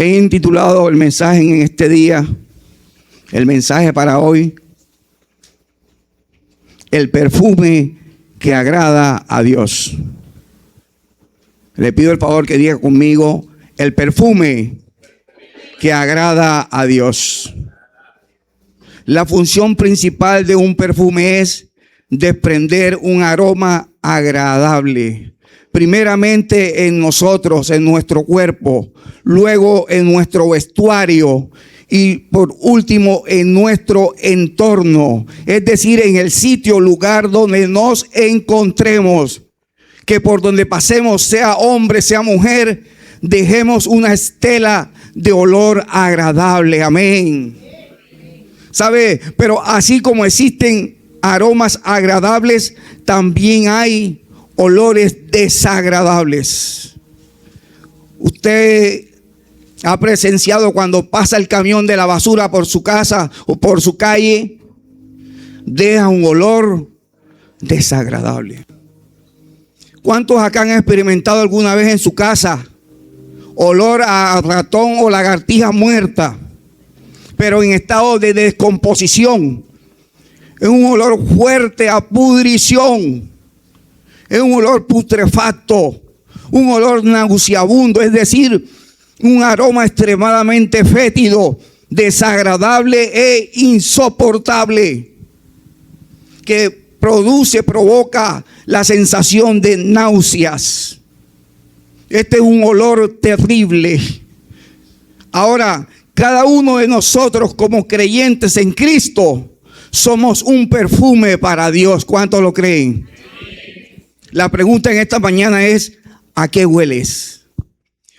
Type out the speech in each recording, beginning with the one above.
He intitulado el mensaje en este día, el mensaje para hoy, el perfume que agrada a Dios. Le pido el favor que diga conmigo, el perfume que agrada a Dios. La función principal de un perfume es desprender un aroma agradable. Primeramente en nosotros, en nuestro cuerpo, luego en nuestro vestuario y por último en nuestro entorno, es decir, en el sitio, lugar donde nos encontremos, que por donde pasemos, sea hombre, sea mujer, dejemos una estela de olor agradable. Amén. ¿Sabe? Pero así como existen aromas agradables, también hay olores desagradables. Usted ha presenciado cuando pasa el camión de la basura por su casa o por su calle, deja un olor desagradable. ¿Cuántos acá han experimentado alguna vez en su casa olor a ratón o lagartija muerta, pero en estado de descomposición? Es un olor fuerte a pudrición. Es un olor putrefacto, un olor nauseabundo, es decir, un aroma extremadamente fétido, desagradable e insoportable, que provoca la sensación de náuseas. Este es un olor terrible. Ahora, cada uno de nosotros como creyentes en Cristo somos un perfume para Dios. ¿Cuántos lo creen? La pregunta en esta mañana es, ¿a qué hueles?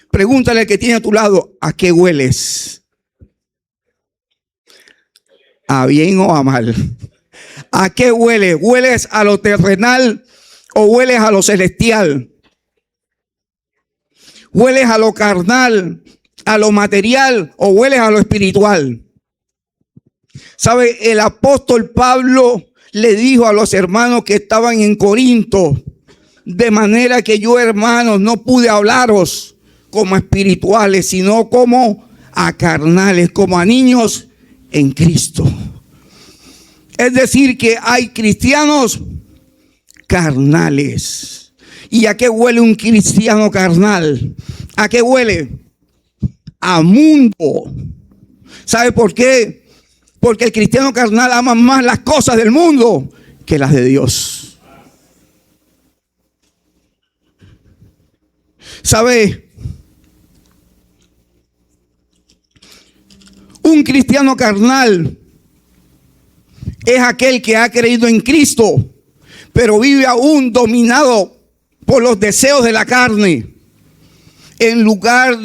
Pregúntale al que tiene a tu lado, ¿a qué hueles? ¿A bien o a mal? ¿A qué hueles? ¿Hueles a lo terrenal o hueles a lo celestial? ¿Hueles a lo carnal, a lo material o hueles a lo espiritual? ¿Sabe? El apóstol Pablo le dijo a los hermanos que estaban en Corinto: de manera que yo, hermanos, no pude hablaros como espirituales, sino como a carnales, como a niños en Cristo. Es decir, que hay cristianos carnales. ¿Y a qué huele un cristiano carnal? ¿A qué huele? A mundo. ¿Sabe por qué? Porque el cristiano carnal ama más las cosas del mundo que las de Dios. ¿Sabe? Un cristiano carnal es aquel que ha creído en Cristo, pero vive aún dominado por los deseos de la carne, en lugar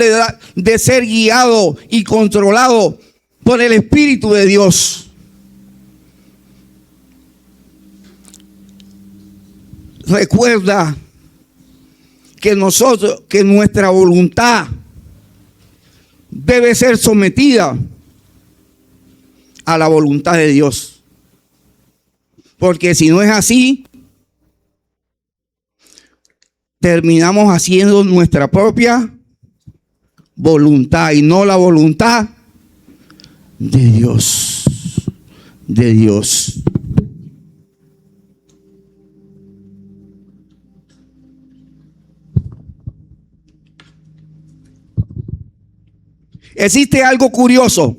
de ser guiado y controlado por el Espíritu de Dios. Recuerda que nuestra voluntad debe ser sometida a la voluntad de Dios. Porque si no es así, terminamos haciendo nuestra propia voluntad y no la voluntad de Dios. De Dios. Existe algo curioso,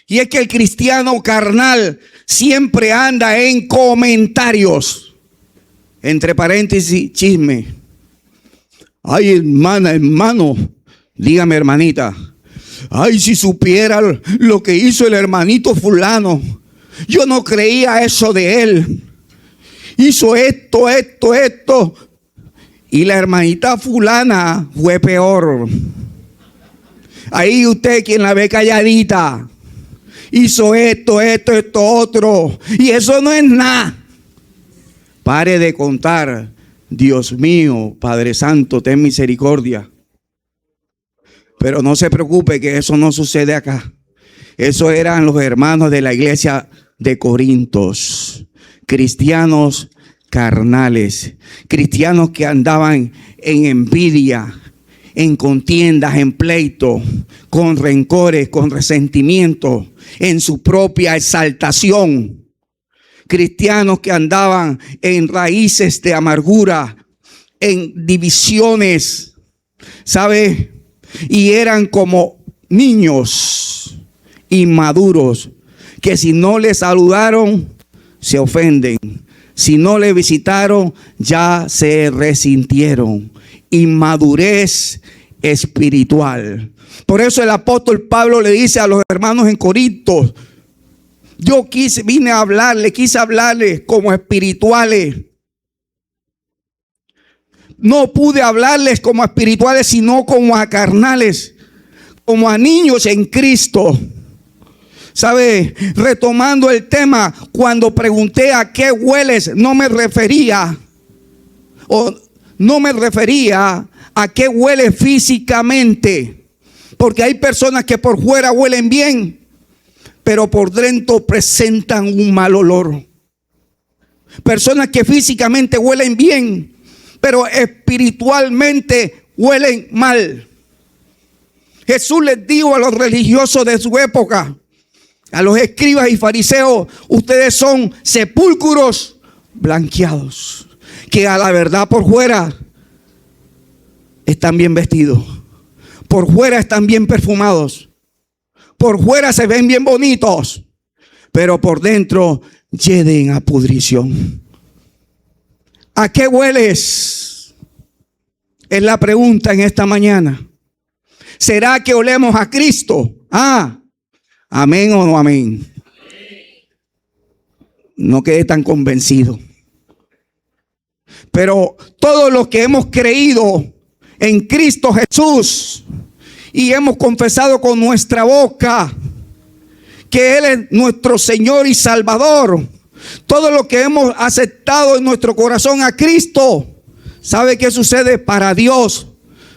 y es que el cristiano carnal siempre anda en comentarios, entre paréntesis, chisme. Ay, hermana, hermano, dígame, hermanita. Ay, si supiera lo que hizo el hermanito fulano, yo no creía eso de él. Hizo esto. Y la hermanita fulana fue peor. Ahí usted, quien la ve calladita, hizo esto, otro. Y eso no es nada. Pare de contar. Dios mío, Padre Santo, ten misericordia. Pero no se preocupe que eso no sucede acá. Eso eran los hermanos de la iglesia de Corintos. Cristianos carnales. Cristianos que andaban en envidia, en contiendas, en pleitos, con rencores, con resentimientos, en su propia exaltación. Cristianos que andaban en raíces de amargura, en divisiones, ¿sabe? Y eran como niños inmaduros que si no le saludaron, se ofenden. Si no le visitaron, ya se resintieron. Inmadurez espiritual. Por eso el apóstol Pablo le dice a los hermanos en Corinto: yo quise hablarles como espirituales. No pude hablarles como espirituales, sino como a carnales, como a niños en Cristo. ¿Sabe? Retomando el tema, cuando pregunté a qué hueles, no me refería a qué huele físicamente. Porque hay personas que por fuera huelen bien, pero por dentro presentan un mal olor. Personas que físicamente huelen bien, pero espiritualmente huelen mal. Jesús les dijo a los religiosos de su época, a los escribas y fariseos: ustedes son sepulcros blanqueados, que a la verdad por fuera están bien vestidos, por fuera están bien perfumados, por fuera se ven bien bonitos, pero por dentro yeden a pudrición. ¿A qué hueles? Es la pregunta en esta mañana. ¿Será que olemos a Cristo? ¿Amén o no amén? No quedé tan convencido. Pero todos los que hemos creído en Cristo Jesús y hemos confesado con nuestra boca que Él es nuestro Señor y Salvador, todos los que hemos aceptado en nuestro corazón a Cristo, ¿sabe qué sucede? Para Dios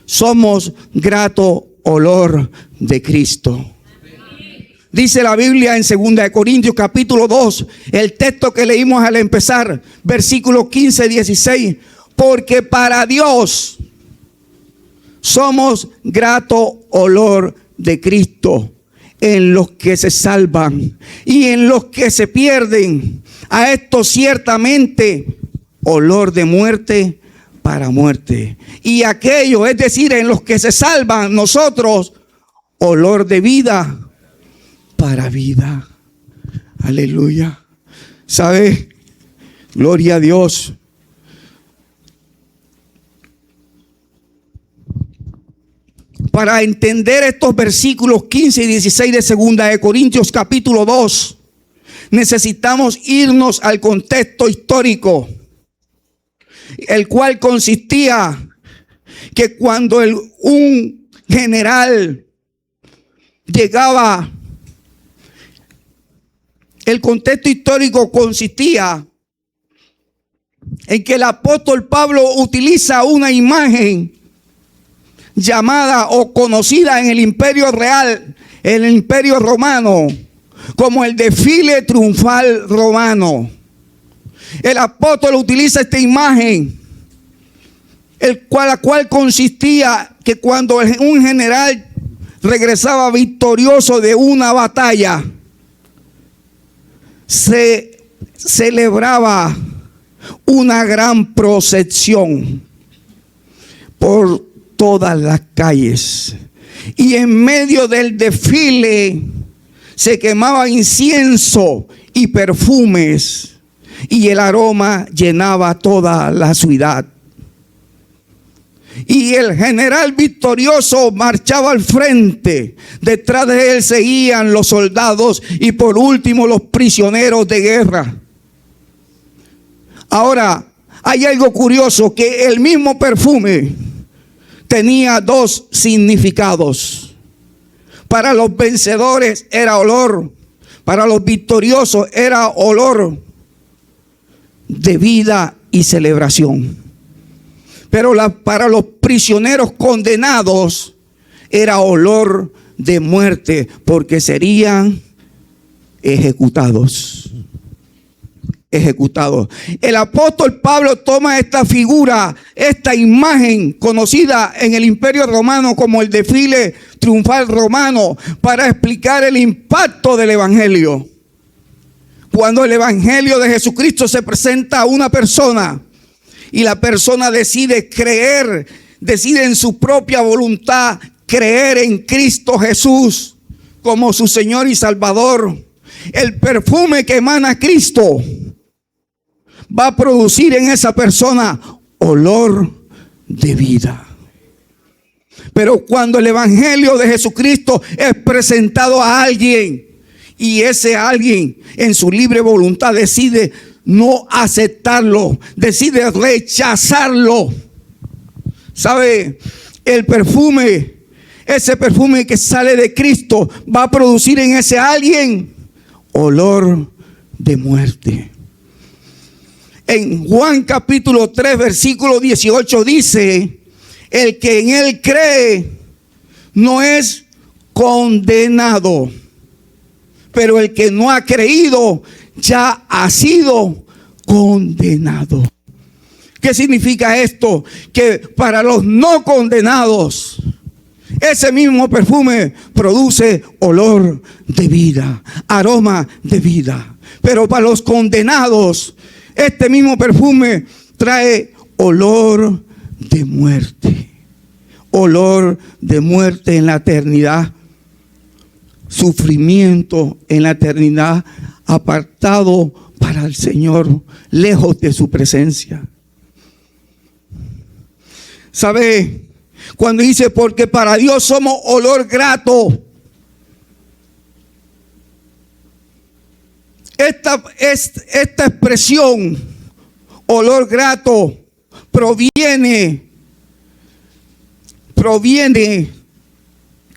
somos grato olor de Cristo. Dice la Biblia en 2 Corintios capítulo 2, el texto que leímos al empezar, versículos 15 y 16. Porque para Dios somos grato olor de Cristo en los que se salvan y en los que se pierden. A esto ciertamente olor de muerte para muerte. Y aquello, es decir, en los que se salvan, nosotros olor de vida para vida. Aleluya. ¿Sabe? Gloria a Dios. Para entender estos versículos 15 y 16 de 2 Corintios capítulo 2, necesitamos irnos al contexto histórico, el cual consistía que cuando un general llegaba, el contexto histórico consistía en que el apóstol Pablo utiliza una imagen llamada o conocida en el imperio real, en el imperio romano, como el desfile triunfal romano. El apóstol utiliza esta imagen, la cual consistía que cuando un general regresaba victorioso de una batalla, se celebraba una gran procesión por todas las calles, y en medio del desfile se quemaba incienso y perfumes, y el aroma llenaba toda la ciudad. Y el general victorioso marchaba al frente, detrás de él seguían los soldados y por último los prisioneros de guerra. Ahora, hay algo curioso, que el mismo perfume tenía dos significados. Para los vencedores era olor, para los victoriosos era olor de vida y celebración. Pero para los prisioneros condenados era olor de muerte, porque serían ejecutados. ejecutados. El apóstol Pablo toma esta figura, esta imagen conocida en el Imperio Romano como el desfile triunfal romano, para explicar el impacto del evangelio. Cuando el evangelio de Jesucristo se presenta a una persona y la persona decide creer, decide en su propia voluntad creer en Cristo Jesús como su Señor y Salvador, el perfume que emana Cristo va a producir en esa persona olor de vida. Pero cuando el evangelio de Jesucristo es presentado a alguien y ese alguien en su libre voluntad decide no aceptarlo, decide rechazarlo, ¿sabe? El perfume, ese perfume que sale de Cristo va a producir en ese alguien olor de muerte. En Juan capítulo 3 versículo 18 dice: el que en él cree no es condenado, pero el que no ha creído ya ha sido condenado. ¿Qué significa esto? Que para los no condenados, ese mismo perfume produce olor de vida, aroma de vida. Pero para los condenados, este mismo perfume trae olor de muerte. Olor de muerte en la eternidad. Sufrimiento en la eternidad, apartado para el Señor, lejos de su presencia. ¿Sabe? Cuando dice, porque para Dios somos olor grato. Esta expresión, olor grato, proviene,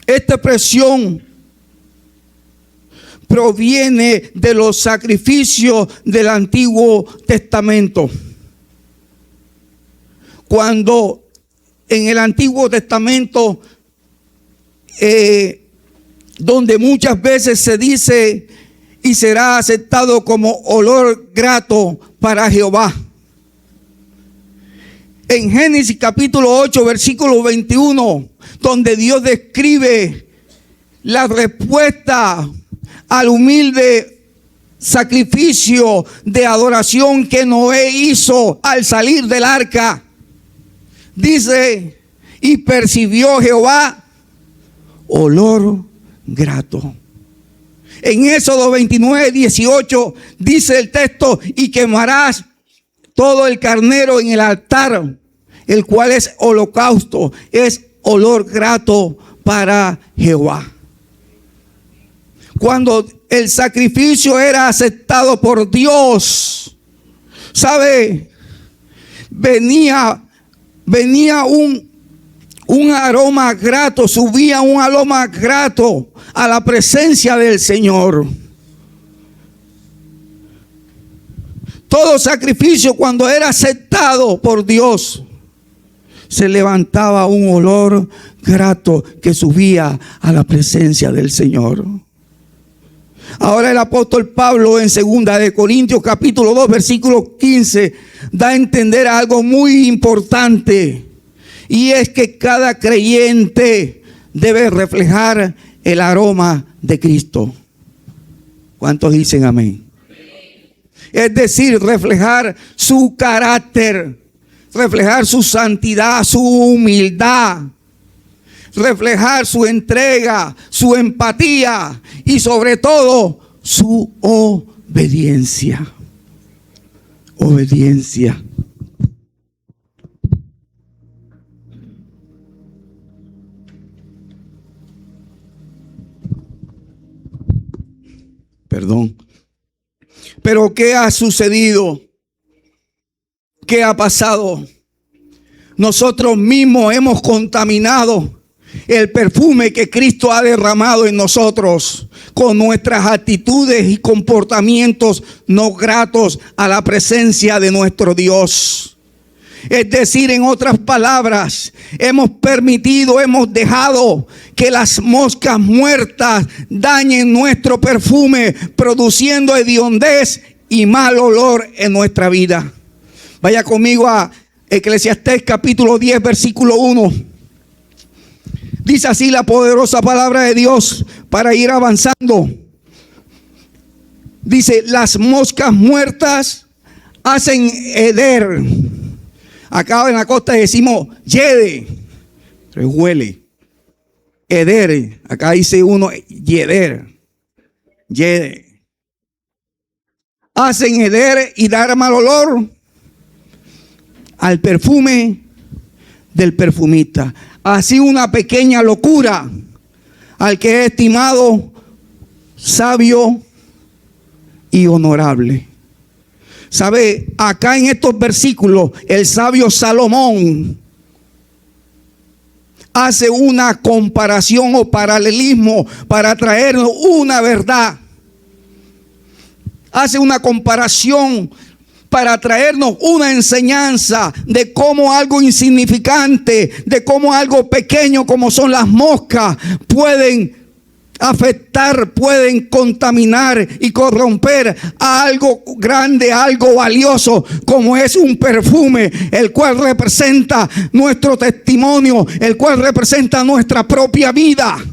esta expresión proviene de los sacrificios del Antiguo Testamento. Cuando en el Antiguo Testamento, donde muchas veces se dice y será aceptado como olor grato para Jehová. En Génesis capítulo 8 versículo 21, donde Dios describe la respuesta al humilde sacrificio de adoración que Noé hizo al salir del arca. Dice, y percibió Jehová olor grato. En Éxodo 29, 18 dice el texto, y quemarás todo el carnero en el altar, el cual es holocausto, es olor grato para Jehová. Cuando el sacrificio era aceptado por Dios, ¿sabe? Venía un aroma grato, subía un aroma grato a la presencia del Señor. Todo sacrificio, cuando era aceptado por Dios, se levantaba un olor grato que subía a la presencia del Señor. Ahora el apóstol Pablo en 2 de Corintios capítulo 2 versículo 15 da a entender algo muy importante, y es que cada creyente debe reflejar el aroma de Cristo. ¿Cuántos dicen amén? Es decir, reflejar su carácter, reflejar su santidad, su humildad, reflejar su entrega, su empatía y sobre todo su obediencia. Obediencia. Perdón. Pero ¿qué ha sucedido? ¿Qué ha pasado? Nosotros mismos hemos contaminado el perfume que Cristo ha derramado en nosotros con nuestras actitudes y comportamientos no gratos a la presencia de nuestro Dios. Es decir, en otras palabras, hemos dejado que las moscas muertas dañen nuestro perfume, produciendo hediondez y mal olor en nuestra vida. Vaya conmigo a Eclesiastés capítulo 10, versículo 1. Dice así la poderosa palabra de Dios para ir avanzando. Dice, las moscas muertas hacen heder. Acá en la costa decimos yede, pero huele. Heder, acá dice uno yeder, yede. Hacen heder y dar mal olor al perfume del perfumista. Así una pequeña locura al que es estimado sabio y honorable. ¿Sabe? Acá en estos versículos el sabio Salomón hace una comparación o paralelismo para traernos una verdad. Hace una comparación para traernos una enseñanza de cómo algo insignificante, de cómo algo pequeño como son las moscas pueden afectar, pueden contaminar y corromper a algo grande, algo valioso como es un perfume, el cual representa nuestro testimonio, el cual representa nuestra propia vida.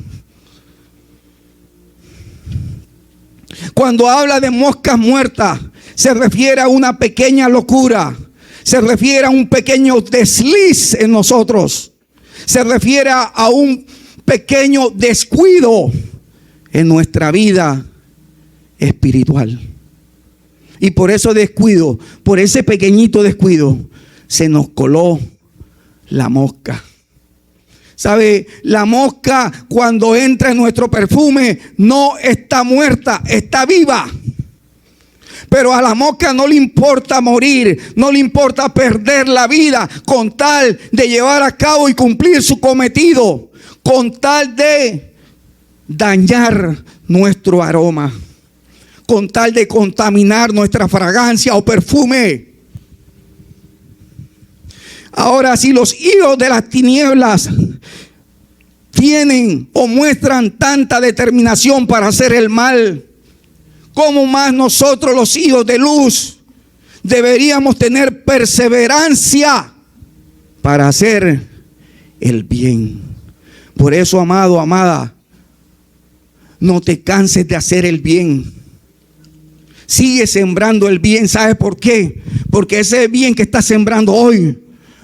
Cuando habla de moscas muertas, se refiere a una pequeña locura, se refiere a un pequeño desliz en nosotros, se refiere a un pequeño descuido en nuestra vida espiritual. Y por ese descuido, por ese pequeñito descuido, se nos coló la mosca. ¿Sabe? La mosca cuando entra en nuestro perfume no está muerta, está viva. Pero a la mosca no le importa morir, no le importa perder la vida con tal de llevar a cabo y cumplir su cometido, con tal de dañar nuestro aroma, con tal de contaminar nuestra fragancia o perfume. Ahora, si los hijos de las tinieblas tienen o muestran tanta determinación para hacer el mal, ¿cómo más nosotros los hijos de luz deberíamos tener perseverancia para hacer el bien? Por eso, amado, amada, no te canses de hacer el bien. Sigue sembrando el bien. ¿Sabes por qué? Porque ese bien que estás sembrando hoy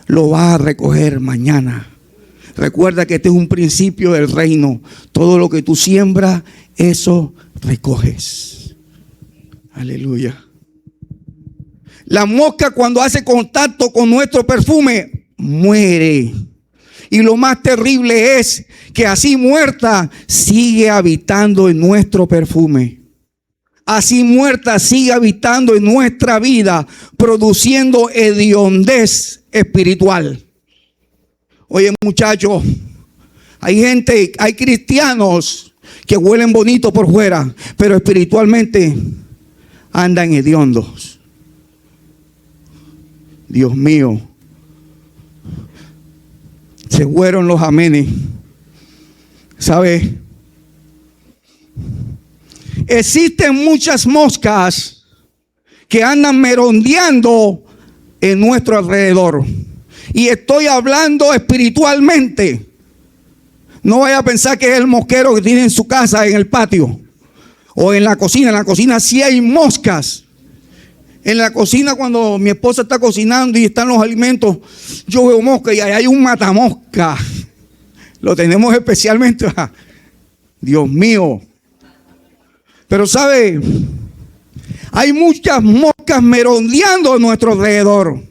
lo vas a recoger mañana. Recuerda que este es un principio del reino. Todo lo que tú siembras, eso recoges. Aleluya. La mosca cuando hace contacto con nuestro perfume muere. Y lo más terrible es que así muerta sigue habitando en nuestro perfume. Así muerta sigue habitando en nuestra vida, produciendo hediondez espiritual. Oye, muchachos, hay gente, hay cristianos que huelen bonito por fuera, pero espiritualmente andan hediondos. Dios mío, se fueron los amenes. ¿Sabe? Existen muchas moscas que andan merodeando en nuestro alrededor. Y estoy hablando espiritualmente. No vaya a pensar que es el mosquero que tiene en su casa, en el patio o en la cocina. En la cocina sí hay moscas. En la cocina, cuando mi esposa está cocinando y están los alimentos, yo veo moscas y ahí hay un matamosca. Lo tenemos especialmente. Dios mío. Pero ¿sabe? Hay muchas moscas merodeando a nuestro alrededor.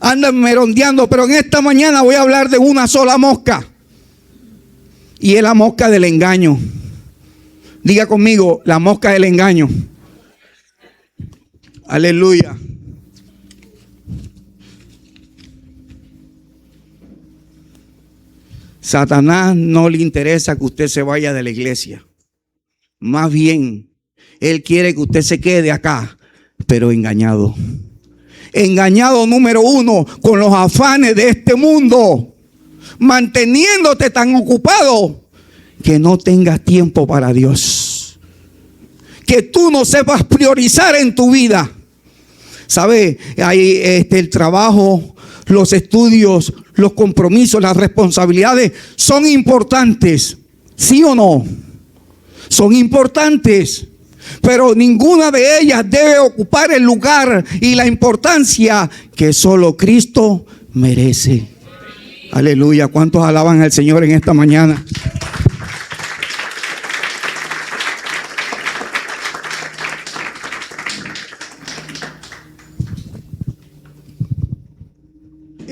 Andan merodeando, pero en esta mañana voy a hablar de una sola mosca. Y es la mosca del engaño. Diga conmigo, la mosca del engaño. Aleluya. Satanás no le interesa que usted se vaya de la iglesia. Más bien, él quiere que usted se quede acá, pero engañado. Engañado número uno con los afanes de este mundo, manteniéndote tan ocupado que no tengas tiempo para Dios. que tú no sepas priorizar en tu vida. ¿Sabe? Hay el trabajo, los estudios, los compromisos, las responsabilidades son importantes. ¿Sí o no? Son importantes. Pero ninguna de ellas debe ocupar el lugar y la importancia que solo Cristo merece. Aleluya. ¿Cuántos alaban al Señor en esta mañana?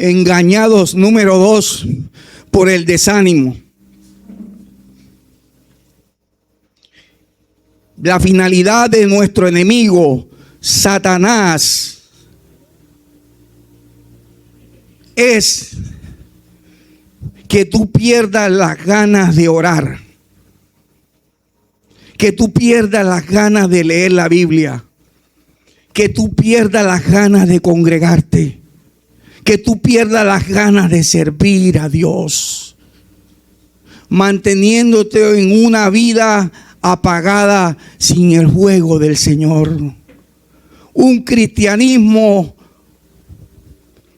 Engañados, número 2, por el desánimo. La finalidad de nuestro enemigo, Satanás, es que tú pierdas las ganas de orar, que tú pierdas las ganas de leer la Biblia, que tú pierdas las ganas de congregarte, que tú pierdas las ganas de servir a Dios, manteniéndote en una vida apagada sin el fuego del Señor. Un cristianismo,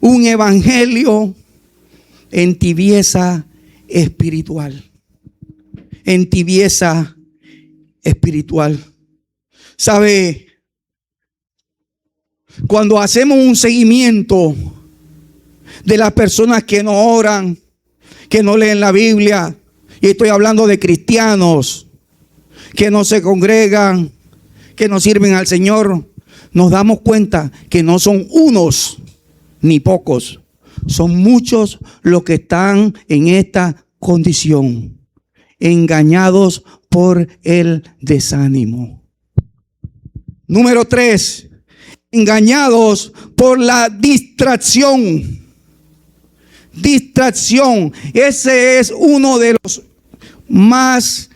un evangelio en tibieza espiritual. En tibieza espiritual. ¿Sabe? Cuando hacemos un seguimiento de las personas que no oran, que no leen la Biblia, y estoy hablando de cristianos que no se congregan, que no sirven al Señor, nos damos cuenta que no son unos ni pocos, son muchos los que están en esta condición, engañados por el desánimo. Número 3, engañados por la distracción. Distracción, ese es uno de los más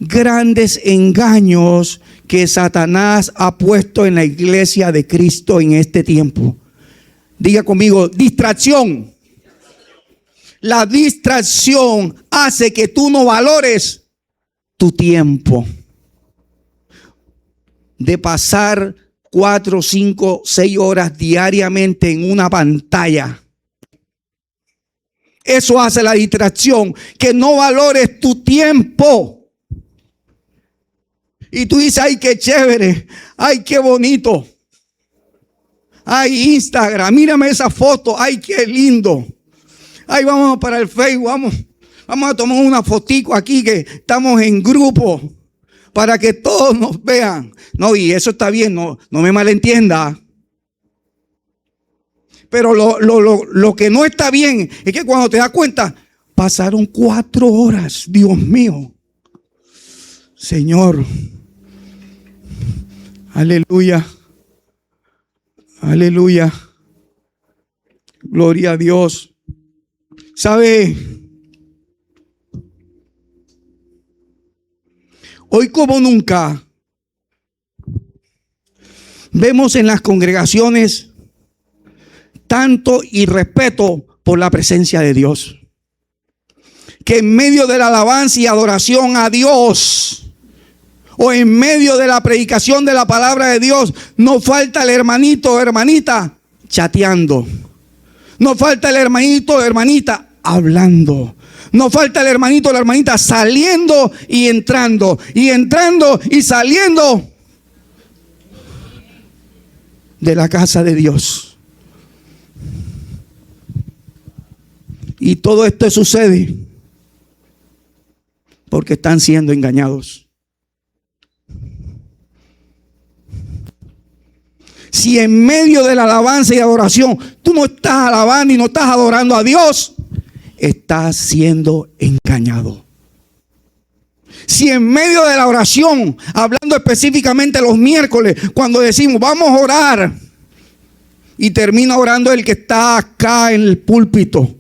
grandes engaños que Satanás ha puesto en la iglesia de Cristo en este tiempo. Diga conmigo, distracción. La distracción hace que tú no valores tu tiempo de pasar 4, 5, 6 horas diariamente en una pantalla. Eso hace la distracción, que no valores tu tiempo. Y tú dices, ay, qué chévere, ay, qué bonito. Ay, Instagram, mírame esa foto, ay, qué lindo. Ay, vamos para el Facebook, vamos a tomar una fotico aquí que estamos en grupo para que todos nos vean. No, y eso está bien, no me malentienda. Pero lo que no está bien es que cuando te das cuenta, pasaron 4 horas, Dios mío. Señor, aleluya, aleluya, gloria a Dios. ¿Sabe? Hoy como nunca vemos en las congregaciones tanto irrespeto por la presencia de Dios, que en medio de la alabanza y adoración a Dios, o en medio de la predicación de la palabra de Dios, no falta el hermanito o hermanita chateando, no falta el hermanito o hermanita hablando, no falta el hermanito o la hermanita saliendo y entrando y saliendo de la casa de Dios. Y todo esto sucede porque están siendo engañados. Si en medio de la alabanza y adoración tú no estás alabando y no estás adorando a Dios, estás siendo engañado. Si en medio de la oración, hablando específicamente los miércoles, cuando decimos vamos a orar, y termina orando el que está acá en el púlpito,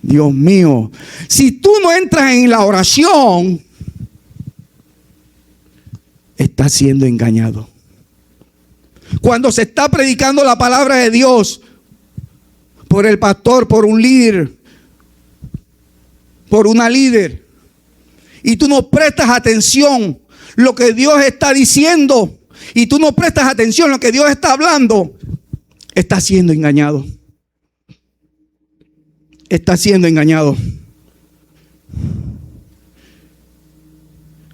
Dios mío, si tú no entras en la oración, estás siendo engañado. Cuando se está predicando la palabra de Dios por el pastor, por un líder, por una líder, y tú no prestas atención, lo que Dios está diciendo y tú no prestas atención a lo que Dios está hablando, estás siendo engañado. Estás siendo engañado.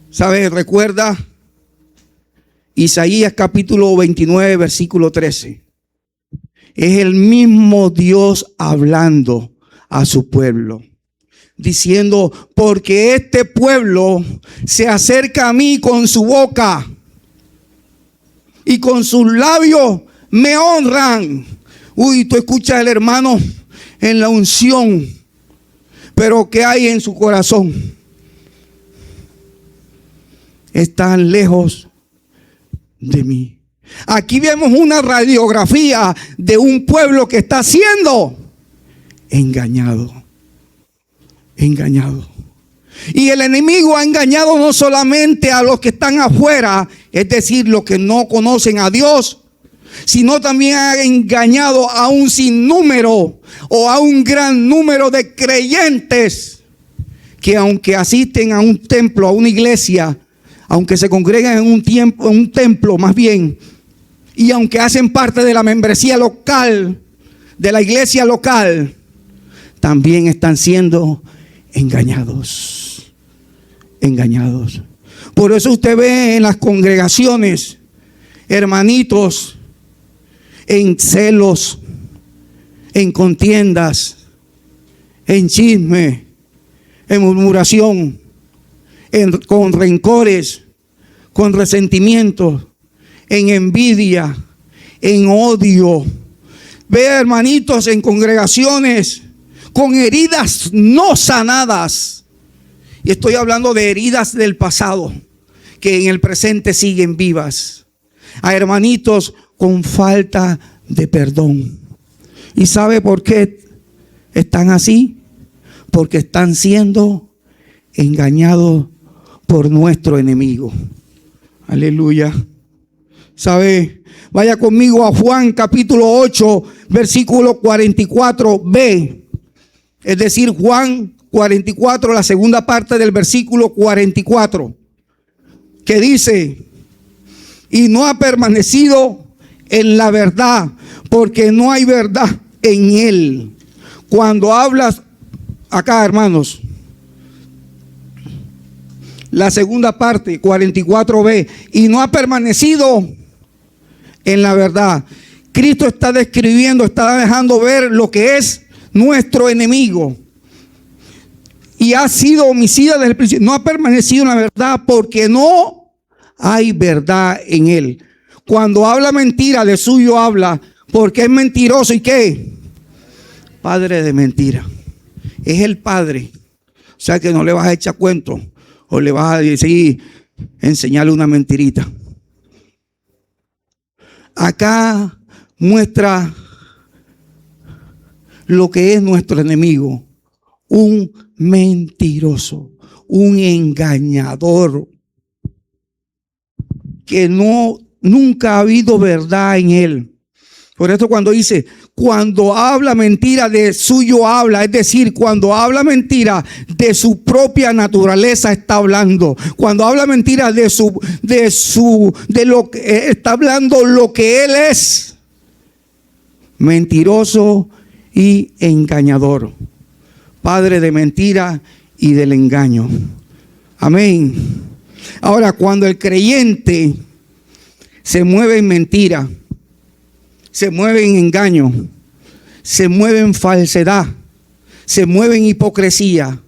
¿Sabes? Recuerda Isaías capítulo 29, versículo 13. Es el mismo Dios hablando a su pueblo, diciendo: porque este pueblo se acerca a mí con su boca y con sus labios me honran. Uy, tú escuchas al hermano en la unción, pero ¿qué hay en su corazón? Están lejos de mí. Aquí vemos una radiografía de un pueblo que está siendo engañado. Engañado. Y el enemigo ha engañado no solamente a los que están afuera, es decir, los que no conocen a Dios, sino también ha engañado a un sinnúmero o a un gran número de creyentes que, aunque asisten a un templo, a una iglesia, aunque se congregan en un templo más bien, y aunque hacen parte de la membresía local, de la iglesia local, también están siendo engañados. Engañados. Por eso usted ve en las congregaciones hermanitos en celos, en contiendas, en chisme, en murmuración, con rencores, con resentimientos, en envidia, en odio. Ve hermanitos en congregaciones con heridas no sanadas. Y estoy hablando de heridas del pasado que en el presente siguen vivas. A hermanitos con falta de perdón. ¿Y sabe por qué están así? Porque están siendo engañados por nuestro enemigo. Aleluya. ¿Sabe? Vaya conmigo a Juan capítulo 8, versículo 44b. Es decir, Juan 44, la segunda parte del versículo 44. Que dice: y no ha permanecido en la verdad, porque no hay verdad en él. Cuando hablas, acá hermanos, la segunda parte, 44b, y no ha permanecido en la verdad. Cristo está describiendo, está dejando ver lo que es nuestro enemigo. Y ha sido homicida desde el principio. No ha permanecido en la verdad porque no hay verdad en él. Cuando habla mentira, de suyo habla, porque es mentiroso. ¿Y qué? Padre de mentira. Es el padre. O sea que no le vas a echar cuento o le vas a decir, enseñarle una mentirita. Acá muestra lo que es nuestro enemigo: un mentiroso, un engañador, que nunca ha habido verdad en él. Por eso cuando dice, cuando habla mentira, de suyo habla, es decir, cuando habla mentira, de su propia naturaleza está hablando. Cuando habla mentira, de lo que está hablando, lo que él es: mentiroso y engañador, padre de mentira y del engaño. Amén. Ahora, cuando el creyente se mueve en mentira, se mueve en engaño, se mueve en falsedad, se mueve en hipocresía,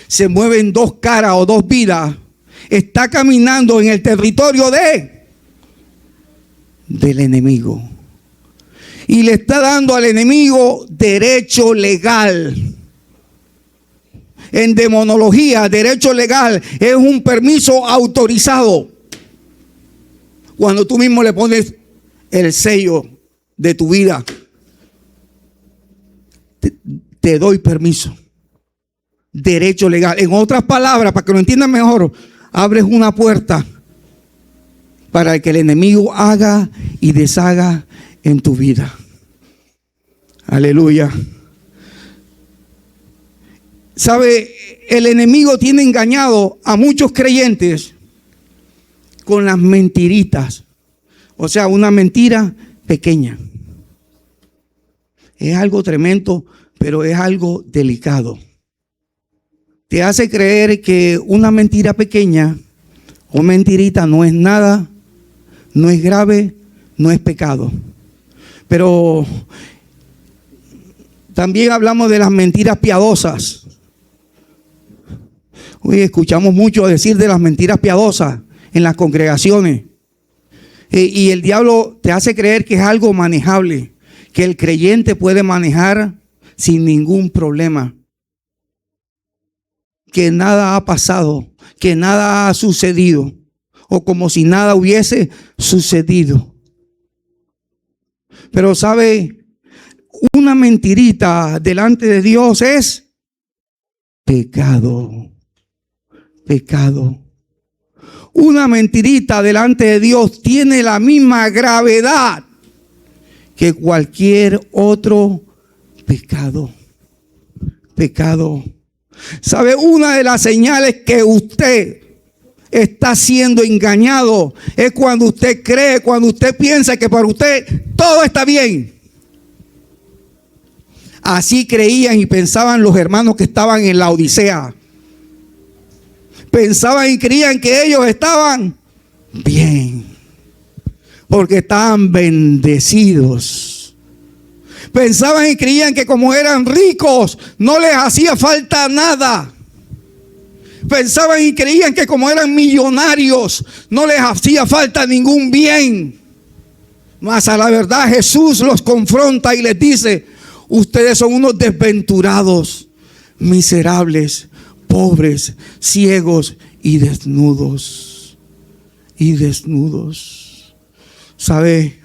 se mueve en dos caras o dos vidas, está caminando en el territorio del enemigo. Y le está dando al enemigo derecho legal. En demonología, derecho legal es un permiso autorizado. Cuando tú mismo le pones el sello de tu vida, te doy permiso. Derecho legal. En otras palabras, para que lo entiendan mejor, abres una puerta para que el enemigo haga y deshaga en tu vida. Aleluya. ¿Sabe? El enemigo tiene engañado a muchos creyentes con las mentiritas. O sea, una mentira pequeña. Es algo tremendo, pero es algo delicado. Te hace creer que una mentira pequeña o mentirita no es nada, no es grave, no es pecado. Pero también hablamos de las mentiras piadosas. Hoy escuchamos mucho decir de las mentiras piadosas en las congregaciones. Y el diablo te hace creer que es algo manejable, que el creyente puede manejar sin ningún problema. Que nada ha pasado, que nada ha sucedido, o como si nada hubiese sucedido. Pero sabe, una mentirita delante de Dios es pecado. Pecado. Una mentirita delante de Dios tiene la misma gravedad que cualquier otro pecado. Pecado. ¿Sabe? Una de las señales que usted está siendo engañado es cuando usted cree, cuando usted piensa que para usted todo está bien. Así creían y pensaban los hermanos que estaban en la Odisea. Pensaban y creían que ellos estaban bien, porque estaban bendecidos. Pensaban y creían que como eran ricos, no les hacía falta nada. Pensaban y creían que como eran millonarios, no les hacía falta ningún bien. Mas a la verdad Jesús los confronta y les dice: ustedes son unos desventurados, miserables, pobres, ciegos y desnudos. Y desnudos. ¿Sabe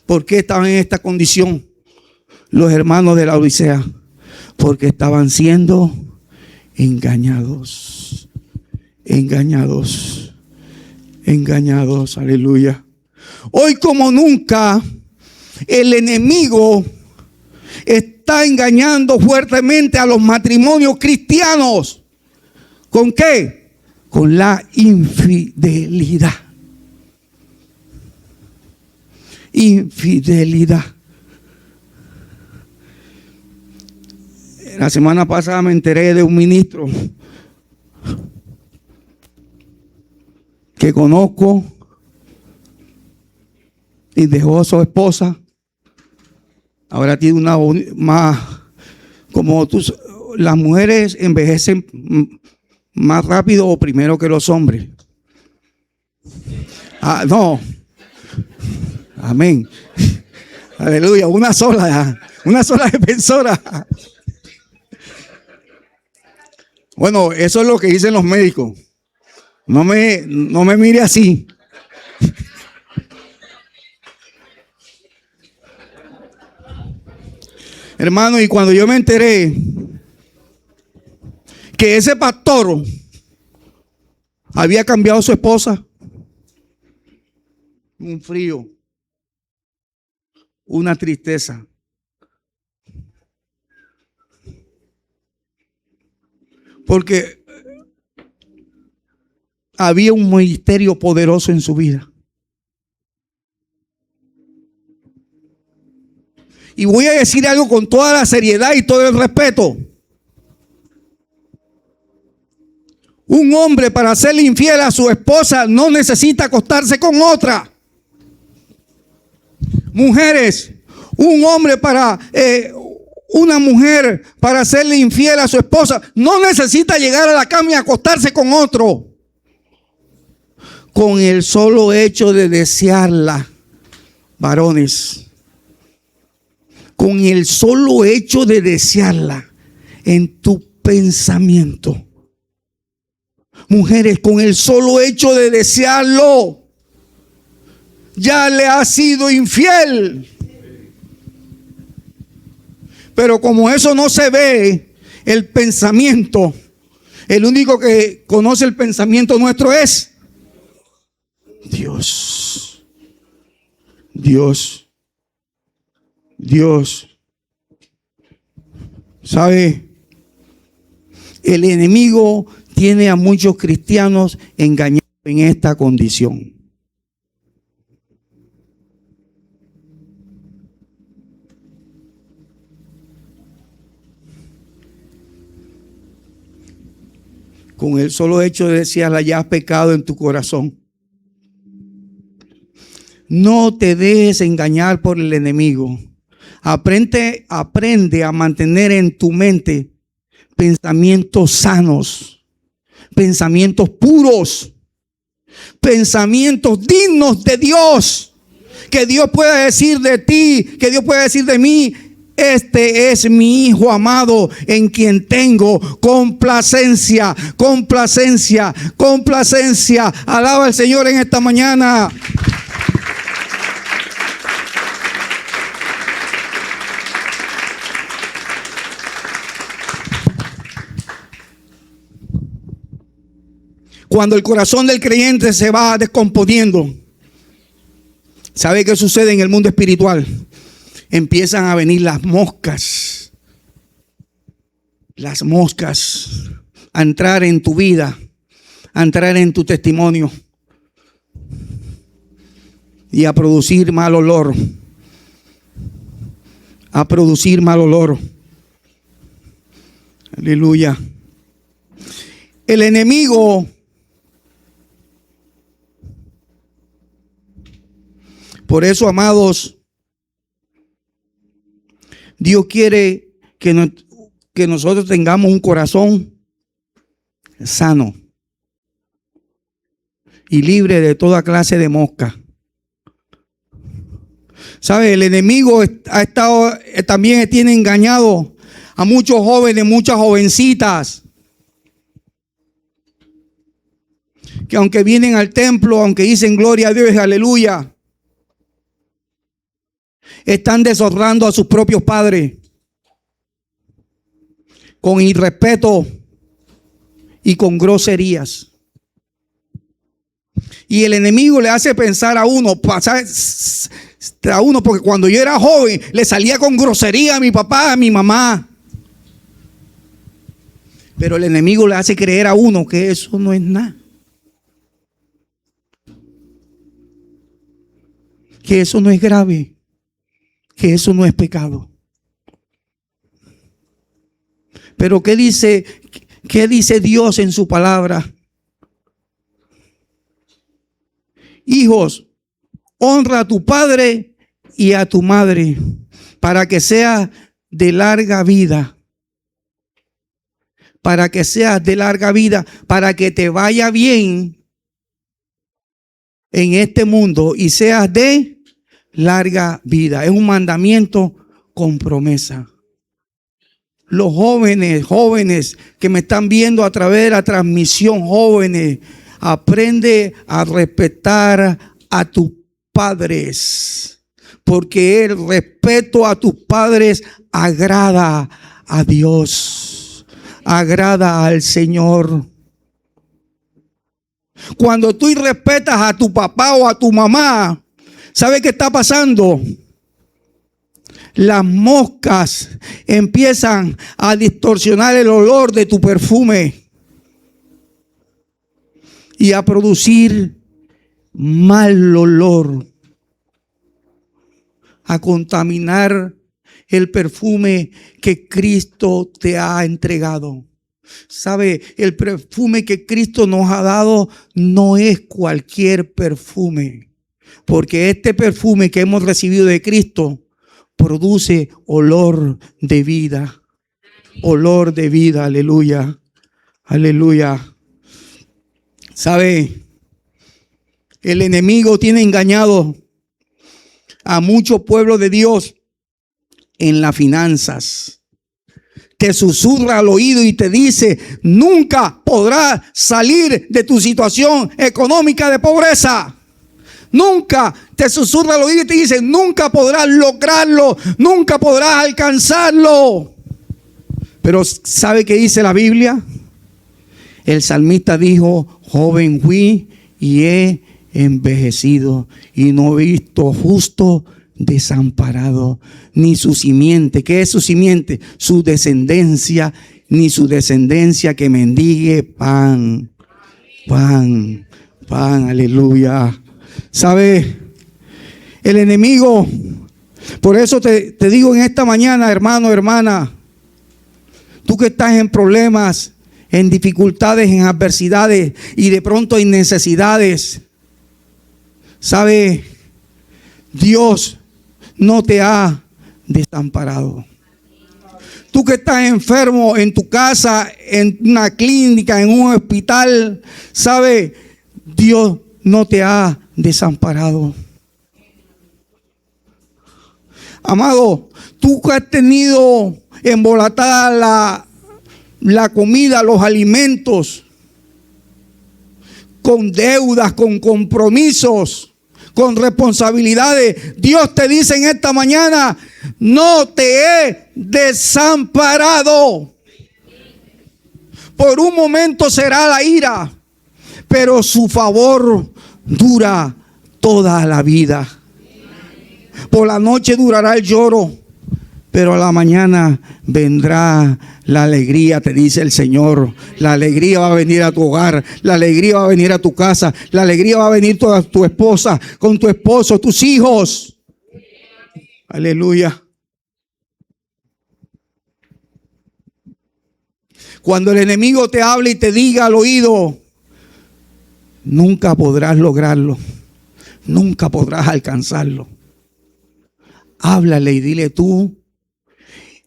por qué estaban en esta condición los hermanos de la Odisea? Porque estaban siendo engañados. Engañados. Engañados. Aleluya. Hoy como nunca el enemigo está engañando fuertemente a los matrimonios cristianos. ¿Con qué? Con la infidelidad. Infidelidad. La semana pasada me enteré de un ministro que conozco y dejó a su esposa. Ahora tiene una más, como tú, las mujeres envejecen más rápido o primero que los hombres. No. Amén. Aleluya. Una sola defensora. Bueno, eso es lo que dicen los médicos. No me mire así. Hermano, y cuando yo me enteré que ese pastor había cambiado a su esposa, un frío, una tristeza. Porque había un misterio poderoso en su vida. Y voy a decir algo con toda la seriedad y todo el respeto. Un hombre para serle infiel a su esposa no necesita acostarse con otra. Mujeres, una mujer para serle infiel a su esposa no necesita llegar a la cama y acostarse con otro. Con el solo hecho de desearla, varones. Con el solo hecho de desearla en tu pensamiento. Mujeres, con el solo hecho de desearlo, ya le has sido infiel. Pero como eso no se ve, el pensamiento, el único que conoce el pensamiento nuestro es Dios. Dios. Dios. ¿Sabe? El enemigo tiene a muchos cristianos engañados. en esta condición. Con el solo hecho de decirle, ya has pecado en tu corazón. No te dejes engañar por el enemigo. Aprende a mantener en tu mente pensamientos sanos, pensamientos puros, pensamientos dignos de Dios. Que Dios pueda decir de ti, que Dios pueda decir de mí: este es mi Hijo amado en quien tengo complacencia, complacencia, complacencia. Alaba al Señor en esta mañana. Cuando el corazón del creyente se va descomponiendo, ¿sabe qué sucede en el mundo espiritual? Empiezan a venir las moscas a entrar en tu vida, a entrar en tu testimonio y a producir mal olor, a producir mal olor. Aleluya. El enemigo, por eso, amados, Dios quiere que nosotros tengamos un corazón sano y libre de toda clase de mosca. ¿Sabe? El enemigo también tiene engañado a muchos jóvenes, muchas jovencitas, que aunque vienen al templo, aunque dicen gloria a Dios y aleluya, están deshonrando a sus propios padres con irrespeto y con groserías. Y el enemigo le hace pensar a uno, porque cuando yo era joven le salía con grosería a mi papá, a mi mamá. Pero el enemigo le hace creer a uno que eso no es nada, que eso no es grave, que eso no es pecado. Pero ¿qué dice Dios en su palabra? Hijos, honra a tu padre y a tu madre para que seas de larga vida. Para que seas de larga vida, para que te vaya bien en este mundo y seas de larga vida. Es un mandamiento con promesa. Los jóvenes que me están viendo a través de la transmisión, jóvenes, aprende a respetar a tus padres, porque el respeto a tus padres agrada a Dios, agrada al Señor. Cuando tú irrespetas a tu papá o a tu mamá, ¿sabe qué está pasando? Las moscas empiezan a distorsionar el olor de tu perfume y a producir mal olor, a contaminar el perfume que Cristo te ha entregado. ¿Sabe? El perfume que Cristo nos ha dado no es cualquier perfume, porque este perfume que hemos recibido de Cristo produce olor de vida. Olor de vida, aleluya, aleluya. ¿Sabe? El enemigo tiene engañado a mucho pueblo de Dios en las finanzas. Te susurra al oído y te dice: nunca podrás salir de tu situación económica de pobreza. Nunca. Te susurra al oído y te dice: nunca podrás lograrlo, nunca podrás alcanzarlo. Pero ¿sabe qué dice la Biblia? El salmista dijo: joven fui y he envejecido y no he visto justo desamparado, ni su simiente. ¿Qué es su simiente? Su descendencia, ni su descendencia que mendigue pan. pan, aleluya. ¿Sabe? El enemigo, por eso te digo en esta mañana, hermano, hermana, tú que estás en problemas, en dificultades, en adversidades y de pronto en necesidades, ¿sabe? Dios no te ha desamparado. Tú que estás enfermo en tu casa, en una clínica, en un hospital, ¿sabe? Dios no te ha desamparado. Amado, tú que has tenido embolatada la comida, los alimentos, con deudas, con compromisos, con responsabilidades, Dios te dice en esta mañana: no te he desamparado. Por un momento será la ira, pero su favor dura toda la vida. Por la noche durará el lloro, pero a la mañana vendrá la alegría, te dice el Señor. La alegría va a venir a tu hogar, la alegría va a venir a tu casa, la alegría va a venir toda tu esposa, con tu esposo, tus hijos. Aleluya. Cuando el enemigo te hable y te diga al oído, nunca podrás lograrlo, nunca podrás alcanzarlo. Háblale y dile tú: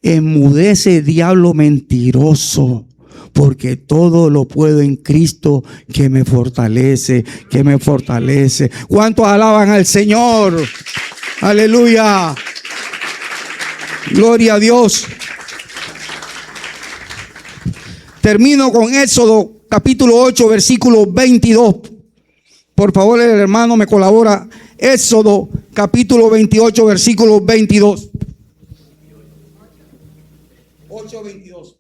enmudece, diablo mentiroso, porque todo lo puedo en Cristo que me fortalece, que me fortalece. ¿Cuántos alaban al Señor? Aleluya. Gloria a Dios. Termino con Éxodo capítulo 8, versículo 22. Por favor, el hermano me colabora. Éxodo capítulo 28, versículo 22. 8:22.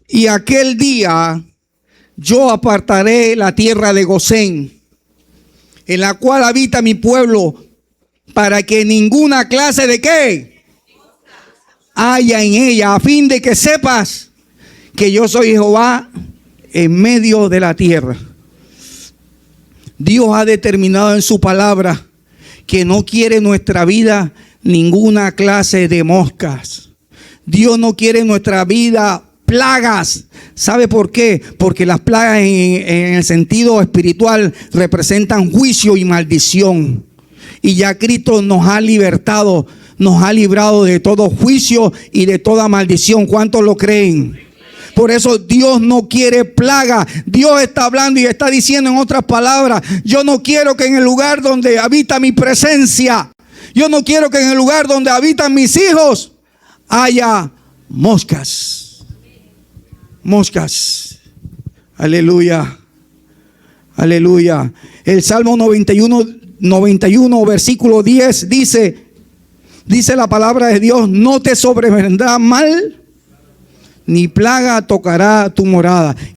Y aquel día yo apartaré la tierra de Gosén, en la cual habita mi pueblo, para que ninguna clase de ¿qué? Haya en ella, a fin de que sepas que yo soy Jehová en medio de la tierra. Dios ha determinado en su palabra que no quiere en nuestra vida ninguna clase de moscas. Dios no quiere en nuestra vida plagas. ¿Sabe por qué? Porque las plagas en el sentido espiritual representan juicio y maldición. Y ya Cristo nos ha libertado, nos ha librado de todo juicio y de toda maldición. ¿Cuántos lo creen? Por eso Dios no quiere plaga. Dios está hablando y está diciendo en otras palabras: yo no quiero que en el lugar donde habita mi presencia, yo no quiero que en el lugar donde habitan mis hijos haya moscas. Moscas. Aleluya. Aleluya. El Salmo 91 versículo 10 dice la palabra de Dios: no te sobrevendrá mal, ni plaga tocará tu morada.